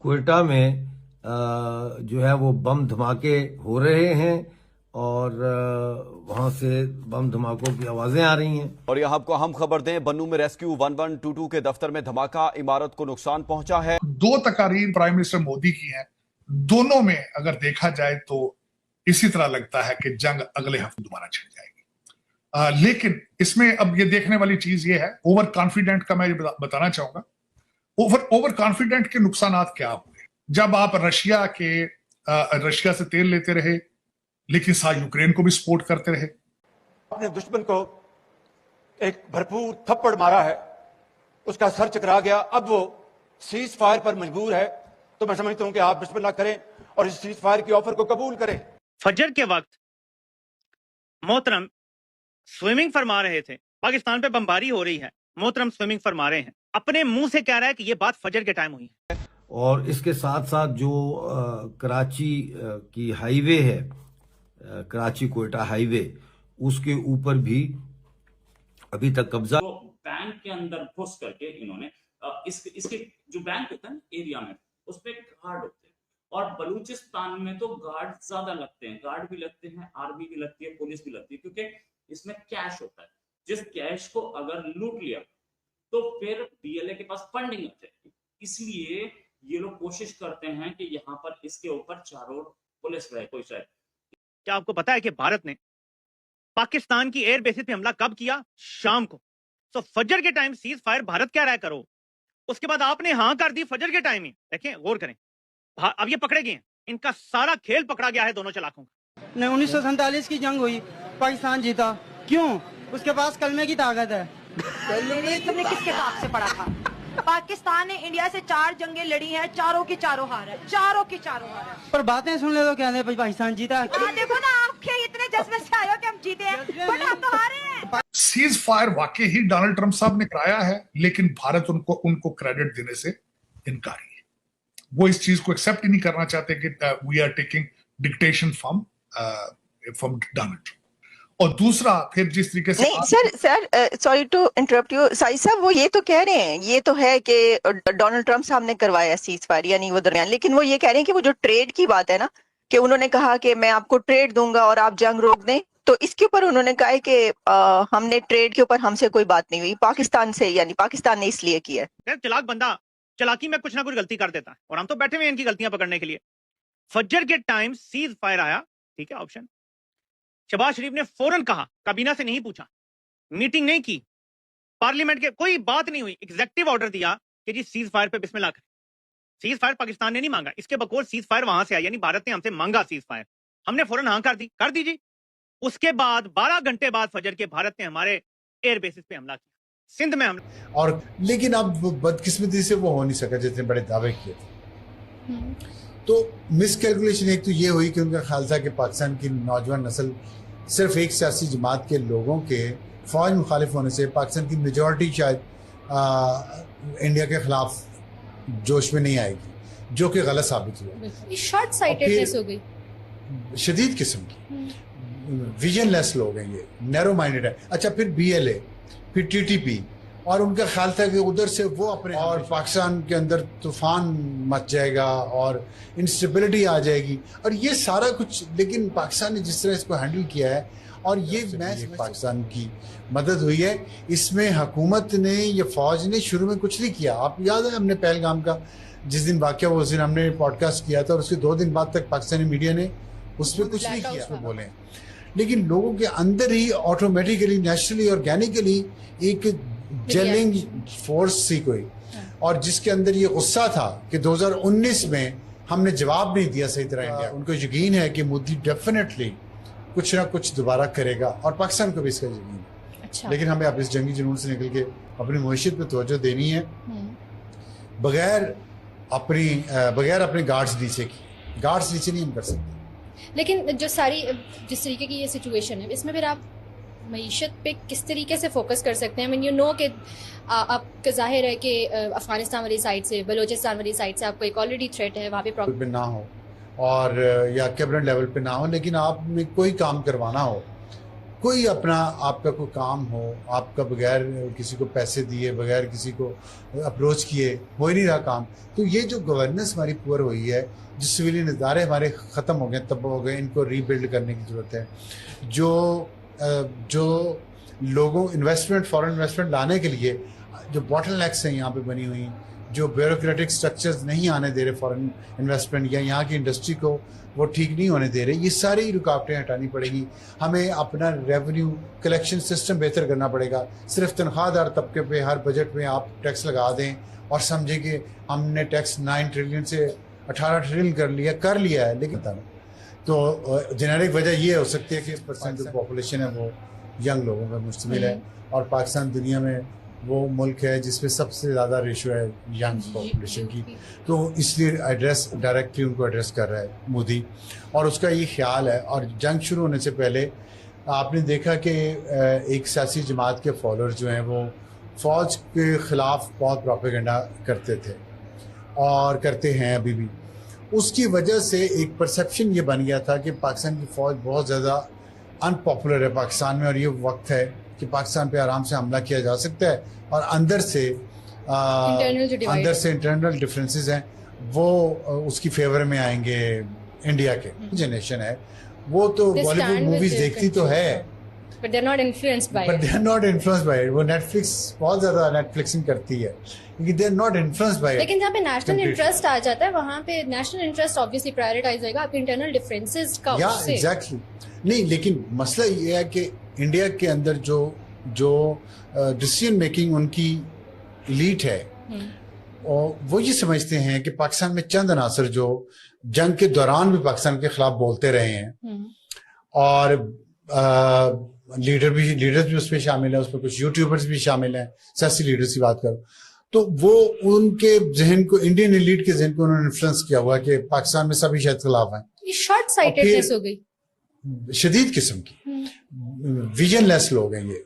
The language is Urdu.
کوئٹہ میں جو ہے وہ بم دھماکے ہو رہے ہیں اور وہاں سے بم دھماکوں کی آوازیں آ رہی ہیں. اور یہاں آپ کو ہم خبر دیں، بنو میں ریسکیو 1122 کے دفتر میں دھماکہ، عمارت کو نقصان پہنچا ہے. 2 تقاریر پرائم منسٹر مودی کی ہیں، دونوں میں اگر دیکھا جائے تو اسی طرح لگتا ہے کہ جنگ اگلے ہفتے دوبارہ چھڑ جائے گی. لیکن اس میں اب یہ دیکھنے والی چیز یہ ہے، اوور کانفیڈنٹ کا میں بتانا چاہوں گا. اوور کانفیڈنٹ کے نقصانات کیا ہوئے جب آپ رشیا سے تیل لیتے رہے لیکن ساتھ یوکرین کو بھی سپورٹ کرتے رہے. اپنے دشمن کو ایک بھرپور تھپڑ مارا ہے، اس کا سر چکرا گیا، اب وہ سیز فائر پر مجبور ہے. تو میں سمجھتا ہوں کہ آپ بسم اللہ کریں اور اس سیز فائر کی آفر کو قبول کریں. فجر کے وقت محترم سوئمنگ فرما رہے تھے، پاکستان پہ بمباری ہو رہی ہے، محترم سوئمنگ فرما رہے ہیں، اپنے منہ سے کہہ رہا ہے کہ یہ بات فجر کے ٹائم ہوئی ہے. اور اس کے ساتھ ساتھ جو کراچی کی ہائی وے ہے، کراچی کوئٹہ ہائی وے، اس کے اوپر بھی ابھی تک قبضہ. بینک کے اندر گھس کر کے انہوں نے اس کے جو بینک ہوتا ہے نا ایریا میں، اس پہ گارڈ ہوتے ہیں، اور بلوچستان میں تو گارڈ زیادہ لگتے ہیں، گارڈ بھی لگتے ہیں، آرمی بھی لگتی ہے، پولیس بھی لگتی ہے، کیونکہ اس میں کیش ہوتا ہے. جس کیش کو اگر لوٹ لیا تو پھر بی ایل اے کے پاس فنڈنگ آ جائے گی. اس لیے یہ لوگ کوشش کرتے ہیں کہ یہاں پر اس کے اوپر چاروں پولیس رہے کوئی شاید. کیا آپ کو پتا ہے کہ بھارت نے پاکستان کی ایئر بیسز پہ حملہ کب کیا؟ شام کو. سو فجر کے ٹائم سیز فائر بھارت کہہ رہا ہے کرو، اس کے بعد آپ نے ہاں کر دی فجر کے ٹائم ہی. دیکھیں غور کریں، اب یہ پکڑے گئے ہیں، ان کا سارا کھیل پکڑا گیا ہے دونوں چلاکوں کا. 1947 کی جنگ ہوئی، پاکستان جیتا، کیوں؟ اس کے پاس کلمے کی طاقت ہے. تم نے کس کتاب سے پڑھا تھا؟ پاکستان نے انڈیا سے 4 جنگیں لڑی ہیں، چاروں کی چاروں ہار ہے، چاروں کی چاروں ہار ہے. پر باتیں سن لے تو کہتے ہیں پاکستان جیتا. دیکھو نا، آپ کے اتنے جذبے سے آئے ہو کہ ہم جیتے ہیں، بٹ ہم تو ہارے ہیں. سیز فائر واقعی ہی ڈونلڈ ٹرمپ صاحب نے کرایا ہے، لیکن بھارت ان کو کریڈٹ دینے سے انکاری ہے. وہ اس چیز کو ایکسپٹ ہی نہیں کرنا چاہتے کہ we are taking dictation from Donald Trump. اور دوسرا پھر جس طریقے سے نہیں sir sorry to interrupt you Sai صاحب، وہ یہ تو کہہ رہے ہیں، یہ تو ہے کہ ڈونلڈ ٹرمپ صاحب نے کروایا سیز فائر، یعنی وہ درمیان، لیکن وہ یہ کہہ رہے ہیں کہ وہ جو ٹریڈ کی بات ہے نا، کہ انہوں نے کہا کہ میں آپ کو ٹریڈ دوں گا اور آپ جنگ روک دیں، تو اس کے اوپر انہوں نے کہا ہے کہ ہم نے ٹریڈ کے اوپر ہم سے کوئی بات نہیں ہوئی، پاکستان سے، یعنی پاکستان نے اس لیے کیا ہے. چلاک بندہ چلاکی میں کچھ نہ کچھ غلطی کر دیتا ہے، اور ہم تو بیٹھے ہوئے ہیں ان کی غلطیاں پکڑنے کے لیے. فجر کے ٹائم سیز فائر آیا، ٹھیک ہے آپشن. شہباز شریف نے فوراً کہا، کابینہ سے نہیں پوچھا، میٹنگ نہیں کی، پارلیمنٹ کے کوئی بات نہیں ہوئی، ایگزیکٹو آرڈر دیا کہ جی سیز فائر پہ بسم اللہ کریں. سیز فائر پاکستان نے نہیں مانگا، اس کے بقول سیز فائر وہاں سے آیا، یعنی بھارت نے ہم سے مانگا سیز فائر، ہم نے فوراً ہاں کر دی جی. اس کے بعد 12 گھنٹے بعد فجر کے بھارت نے ہمارے ایئر بیسز پہ حملہ کیا، سندھ میں حملہ. اور لیکن اب بدقسمتی سے وہ ہو نہیں سکا جتنے بڑے دعوے کیے تھے. تو مس کیلکولیشن ایک تو یہ ہوئی کہ ان کا خیال تھا کہ پاکستان کی نوجوان نسل صرف ایک سیاسی جماعت کے لوگوں کے فوج مخالف ہونے سے پاکستان کی میجورٹی شاید انڈیا کے خلاف جوش میں نہیں آئے گی، جو کہ غلط ثابت ہوا. شارٹ سائٹڈنس ہو گئی، شدید قسم کی ویژن لیس لوگ ہیں، یہ نیرو مائنڈڈ ہے. اچھا پھر بی ایل اے، پھر ٹی ٹی پی، اور ان کا خیال تھا کہ ادھر سے وہ اپنے اور پاکستان کے اندر طوفان مچ جائے گا اور انسٹیبلٹی آ جائے گی، اور یہ سارا کچھ. لیکن پاکستان نے جس طرح اس کو ہینڈل کیا ہے، اور یہ پاکستان کی مدد ہوئی ہے اس میں، حکومت نے یا فوج نے شروع میں کچھ نہیں کیا. آپ یاد ہے ہم نے پہلگام کا جس دن واقعہ ہوا، اس دن ہم نے پوڈ کاسٹ کیا تھا، اور اس کے 2 دن بعد تک پاکستانی میڈیا نے اس پہ کچھ نہیں کیا، اس پہ بولیں. لیکن لوگوں کے اندر ہی آٹومیٹیکلی، نیچرلی، آرگینکلی ایک جیلنگ فورس سی کوئی، اور جس کے اندر یہ غصہ تھا کہ 2019 میں ہم نے جواب نہیں دیا صحیح طرح انڈیا. ان کو یقین ہے کہ مودی ڈیفینیٹلی کچھ نہ کچھ دوبارہ کرے گا، اور پاکستان کو بھی اس کا یقین ہے. لیکن ہمیں اب اس جنگی جنون سے نکل کے اپنی معیشت پہ توجہ دینی ہے، بغیر اپنے گارڈز نیچے نہیں ہم کر سکتے. لیکن جس طریقے کی یہ سچویشن ہے، اس میں پھر آپ معیشت پہ کس طریقے سے فوکس کر سکتے ہیں؟ یو نو کہ آپ کا ظاہر ہے کہ افغانستان والی سائڈ سے، بلوچستان والی سائڈ سے آپ کو ایک آلریڈی تھریٹ ہے، وہاں پہ پہ نہ ہو اور یا کیبنٹ لیول پہ نہ ہو، لیکن آپ میں کوئی کام کروانا ہو، کوئی اپنا آپ کا کوئی کام ہو، آپ کا بغیر کسی کو پیسے دیے، بغیر کسی کو اپروچ کیے ہو ہی نہیں رہا کام. تو یہ جو گورننس ہماری پور ہوئی ہے، جو سویلین ادارے ہمارے ختم ہو گئے، تباہ ہو گئے، ان کو ری بلڈ کرنے کی ضرورت ہے. جو لوگوں فورن انویسٹمنٹ لانے کے لیے جو باٹل نیکس ہیں یہاں پہ بنی ہوئی، جو بیوروکریٹک سٹرکچرز نہیں آنے دے رہے فورن انویسٹمنٹ، یا یہاں کی انڈسٹری کو وہ ٹھیک نہیں ہونے دے رہے، یہ ساری رکاوٹیں ہٹانی پڑے گی. ہمیں اپنا ریونیو کلیکشن سسٹم بہتر کرنا پڑے گا. صرف تنخواہ دار طبقے پہ ہر بجٹ میں آپ ٹیکس لگا دیں اور سمجھیں کہ ہم نے ٹیکس 9 ٹریلین سے 18 ٹریلین کر لیا ہے، لیکن تو جنیرک وجہ یہ ہو سکتی ہے کہ پرسنٹ جو پاپولیشن ہے وہ ینگ لوگوں پر مشتمل ہے، اور پاکستان دنیا میں وہ ملک ہے جس میں سب سے زیادہ ریشو ہے ینگ پاپولیشن کی. تو اس لیے ڈائریکٹلی ان کو ایڈریس کر رہا ہے مودی، اور اس کا یہ خیال ہے. اور جنگ شروع ہونے سے پہلے آپ نے دیکھا کہ ایک سیاسی جماعت کے فالوور جو ہیں وہ فوج کے خلاف بہت پروپیگنڈا کرتے تھے اور کرتے ہیں ابھی بھی. اس کی وجہ سے ایک پرسیپشن یہ بن گیا تھا کہ پاکستان کی فوج بہت زیادہ ان پاپولر ہے پاکستان میں، اور یہ وقت ہے کہ پاکستان پہ آرام سے حملہ کیا جا سکتا ہے. اور اندر سے انٹرنل ڈفرینسز ہیں وہ اس کی فیور میں آئیں گے. انڈیا کے جنریشن ہے وہ تو بالی ووڈ موویز دیکھتی تو ہے، but they're not influenced by it. وہ نیٹ فلکس بہت زیادہ نیٹ فلکسنگ کرتی ہے، لیکن they are not influenced by it. لیکن جہاں پہ نیشنل انٹرسٹ آ جاتا ہے وہاں پہ نیشنل انٹرسٹ obviously prioritize ہوئے گا آپ انٹرنل ڈفرینسز کا. ایگزیکٹلی. نہیں، لیکن مسئلہ یہ ہے کہ انڈیا کے اندر جو ڈیسیژن میکنگ ان کی ایلیٹ ہے، اور وہ یہ سمجھتے ہیں کہ پاکستان میں چند عناصر جو جنگ کے دوران بھی پاکستان کے خلاف بولتے رہے ہیں، اور لیڈرز بھی اس میں شامل ہیں، اس میں کچھ یوٹیوبرز بھی شامل ہیں، سیاسی لیڈرز کی بات کرو تو وہ ان کے ذہن کو، انڈین ایلیٹ کے ذہن کو انہوں نے انفلوئنس کیا ہوا کہ پاکستان میں سبھی شاید خلاف ہیں. یہ شارٹ سائٹڈنس ہو گئی، شدید قسم کی ویژن لیس لوگ ہیں یہ.